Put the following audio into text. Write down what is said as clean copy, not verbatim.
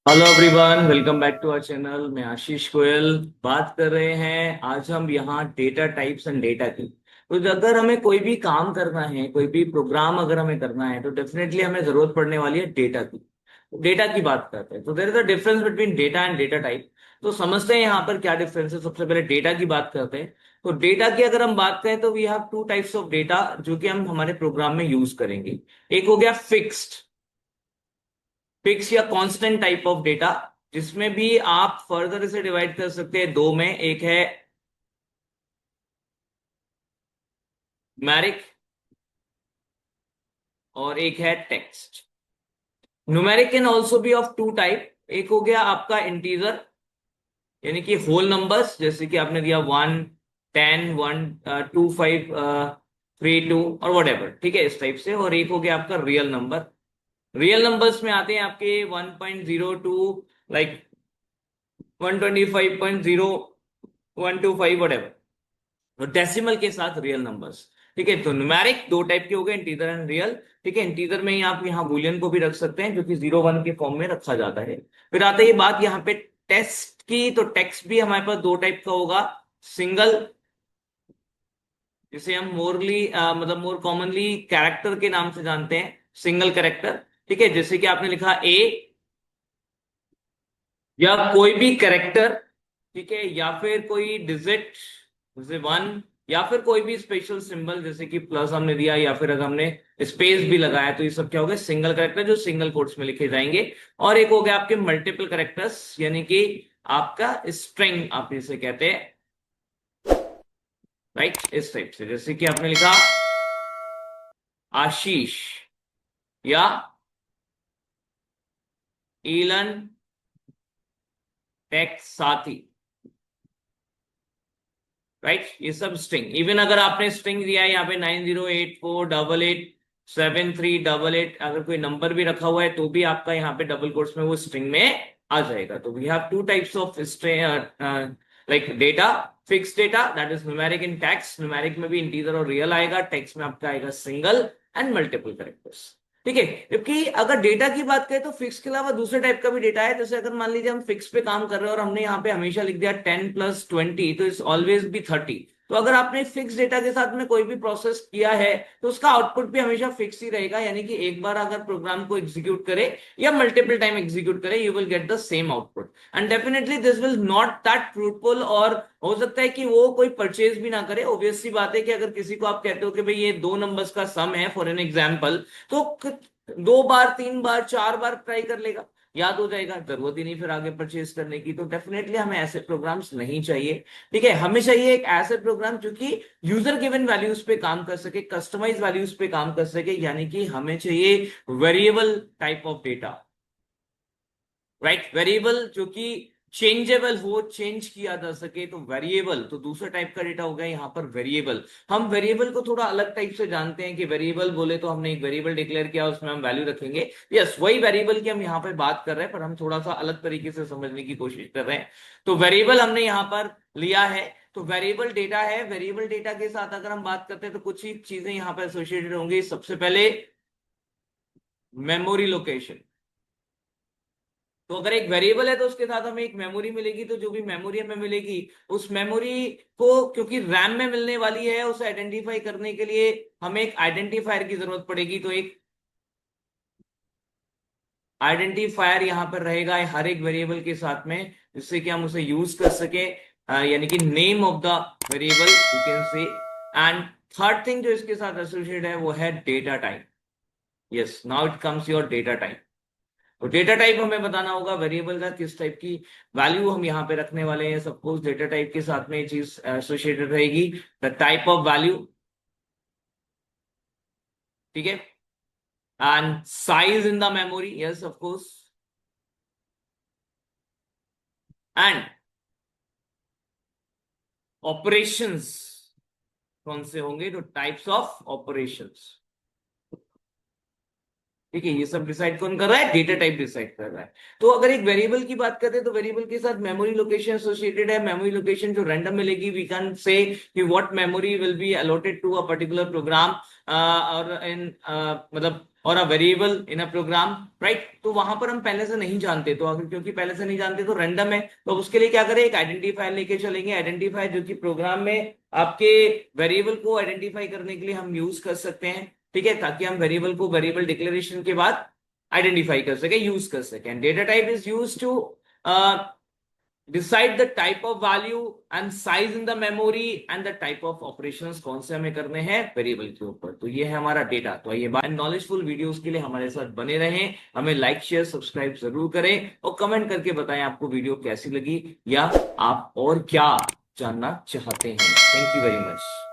Hello everyone, welcome back to our channel. मैं आशीष गोयल बात कर रहे हैं। आज हम यहाँ डेटा टाइप्स एंड डेटा की। तो अगर हमें कोई भी काम करना है, कोई भी प्रोग्राम अगर हमें करना है, तो डेफिनेटली हमें जरूरत पड़ने वाली है डेटा की। डेटा की बात करते हैं तो there is a difference between data and data type. तो समझते हैं यहाँ पर क्या डिफरेंस है। सबसे पहले डेटा की बात करते हैं। तो डेटा की अगर हम बात करें तो we have two types of data जो कि हम हमारे प्रोग्राम में यूज करेंगे। एक हो गया फिक्स या कांस्टेंट टाइप ऑफ डेटा, जिसमें भी आप फर्दर इसे डिवाइड कर सकते हैं दो में। एक है न्यूमेरिक और एक है text. Numeric can also be of two type. एक हो गया आपका इंटीजर, यानी कि होल नंबर्स, जैसे कि आपने दिया 1, 10, 1, 2, 5, 3, 2 और वट एवर, ठीक है, इस टाइप से। और एक हो गया आपका रियल नंबर। रियल नंबर्स में आते हैं आपके 1.02, लाइक 125.0125 वट एवर, और डेसिमल के साथ रियल नंबर्स। ठीक है, तो न्यूमेरिक दो टाइप के हो गए, इंटीजर एंड रियल। ठीक है, इंटीजर में ही आप यहाँ बूलियन को भी रख सकते हैं, जो कि 0 1 के फॉर्म में रखा जाता है। फिर आता है ये बात यहाँ पे टेक्स्ट की। तो टेक्स्ट भी हमारे पास दो टाइप का होगा। सिंगल, जिसे हम मतलब मोर कॉमनली कैरेक्टर के नाम से जानते हैं, सिंगल कैरेक्टर। ठीक है, जैसे कि आपने लिखा ए, या कोई भी कैरेक्टर, ठीक है, या फिर कोई डिजिट जैसे 1, या फिर कोई भी स्पेशल सिंबल जैसे कि प्लस हमने दिया, या फिर अगर हमने स्पेस भी लगाया, तो ये सब क्या हो गए, सिंगल कैरेक्टर जो सिंगल कोट्स में लिखे जाएंगे। और एक हो गया आपके मल्टीपल कैरेक्टर्स, यानी कि आपका स्ट्रिंग आप इसे कहते हैं। राइट, इस टाइप से, जैसे कि आपने लिखा आशीष, या ईलन टेक साथी। राइट, ये सब स्ट्रिंग। इवन अगर आपने स्ट्रिंग दिया है यहाँ पे 9084887388, अगर कोई नंबर भी रखा हुआ है तो भी आपका यहाँ पे डबल कोट्स में वो स्ट्रिंग में आ जाएगा। तो we have two types of string, like data. Fix data, that is numeric in text. Numeric में भी इंटीजर और रियल आएगा, टेक्स्ट में आपका आएगा सिंगल एंड मल्टीपल कैरेक्टर्स। ठीक है, जबकि अगर डेटा की बात करें तो फिक्स के अलावा दूसरे टाइप का भी डेटा है। जैसे अगर मान लीजिए हम फिक्स पे काम कर रहे हैं और हमने यहाँ पे हमेशा लिख दिया 10 + 20, तो इट्स ऑलवेज भी 30। तो अगर आपने फिक्स डेटा के साथ में कोई भी प्रोसेस किया है, तो उसका आउटपुट भी हमेशा फिक्स ही रहेगा। यानी कि एक बार अगर प्रोग्राम को एग्जीक्यूट करे या मल्टीपल टाइम एग्जीक्यूट करे, you will get the same output. And definitely this will not that fruitful, और हो सकता है कि वो कोई परचेज भी ना करे। ऑब्वियस सी बात है कि अगर किसी को आप कहते हो कि भाई ये दो नंबर्स का सम है, फॉर एन एग्जाम्पल, तो 2 बार 3 बार 4 बार ट्राई कर लेगा, याद हो जाएगा, जरूरत ही नहीं फिर आगे परचेज करने की। तो डेफिनेटली हमें ऐसे प्रोग्राम्स नहीं चाहिए। ठीक है, हमें चाहिए एक ऐसे प्रोग्राम जो कि यूजर गिवन वैल्यूज पे काम कर सके, कस्टमाइज वैल्यूज पे काम कर सके। यानी कि हमें चाहिए variable type of data. Right, variable जो कि चेंजेबल हो, चेंज किया जा सके, तो वेरिएबल। तो दूसरा टाइप का डेटा हो गया यहाँ पर वेरिएबल। हम वेरिएबल को थोड़ा अलग टाइप से जानते हैं कि वेरिएबल बोले तो हमने एक वेरिएबल डिक्लेयर किया, उसमें हम वैल्यू रखेंगे। यस, वही वेरिएबल की हम यहाँ पे बात कर रहे हैं, पर हम थोड़ा सा अलग तरीके से समझने की कोशिश कर रहे हैं। तो वेरिएबल हमने यहाँ पर लिया है। तो वेरिएबल डेटा है। वेरिएबल डेटा के साथ अगर हम बात करते हैं तो कुछ ही चीजें यहाँ पर एसोसिएटेड होंगी। सबसे पहले मेमोरी लोकेशन। तो अगर एक वेरिएबल है तो उसके साथ हमें एक मेमोरी मिलेगी। तो जो भी मेमोरी हमें मिलेगी, उस मेमोरी को, क्योंकि रैम में मिलने वाली है, उसे आइडेंटिफाई करने के लिए हमें एक आइडेंटिफायर की जरूरत पड़ेगी। तो एक आइडेंटिफायर यहां पर रहेगा हर एक वेरिएबल के साथ में, जिससे कि हम उसे यूज कर सके, यानी कि name of the variable you can say. And third thing जो इसके साथ एसोसिएटेड है वो है data type. Yes, now it comes your data type. तो डेटा टाइप हमें बताना होगा वेरिएबल का किस टाइप की वैल्यू हम यहाँ पे रखने वाले हैं। सपोज डेटा टाइप के साथ में ये चीज एसोसिएटेड रहेगी, द टाइप ऑफ वैल्यू। ठीक है, and size in the memory, yes of course, and operations कौन से होंगे, तो टाइप्स ऑफ ऑपरेशंस। ठीक है, ये सब डिसाइड कौन कर रहा है? डेटा टाइप डिसाइड कर रहा है। तो अगर एक वेरिएबल की बात करते हैं तो वेरिएबल के साथ मेमोरी लोकेशन एसोसिएटेड है। मेमोरी लोकेशन जो रैंडम मिलेगी, वी कैन से कि what memory will be allotted to a particular program और इन मतलब और a variable in a program, right. तो वहां पर हम पहले से नहीं जानते, तो अगर क्योंकि पहले से नहीं जानते तो रैंडम है, तो उसके लिए क्या करें? एक आइडेंटिफायर लेके चलेंगे। आइडेंटिफायर जो कि प्रोग्राम में आपके वेरिएबल को आइडेंटिफाई करने के लिए हम यूज कर सकते हैं, ठीक है, ताकि हम वेरिएबल को वेरिएबल डिक्लेरेशन के बाद आइडेंटिफाई कर सके, यूज कर सके। Data type is use to decide the type of value and size in the memory and the type of operations कौन से हमें करने हैं वेरिएबल के ऊपर। तो ये है हमारा डेटा। तो ये नॉलेजफुल वीडियोस के लिए हमारे साथ बने रहें, हमें लाइक शेयर सब्सक्राइब जरूर करें और कमेंट करके बताएं आपको वीडियो कैसी लगी या आप और क्या जानना चाहते हैं। Thank you very much.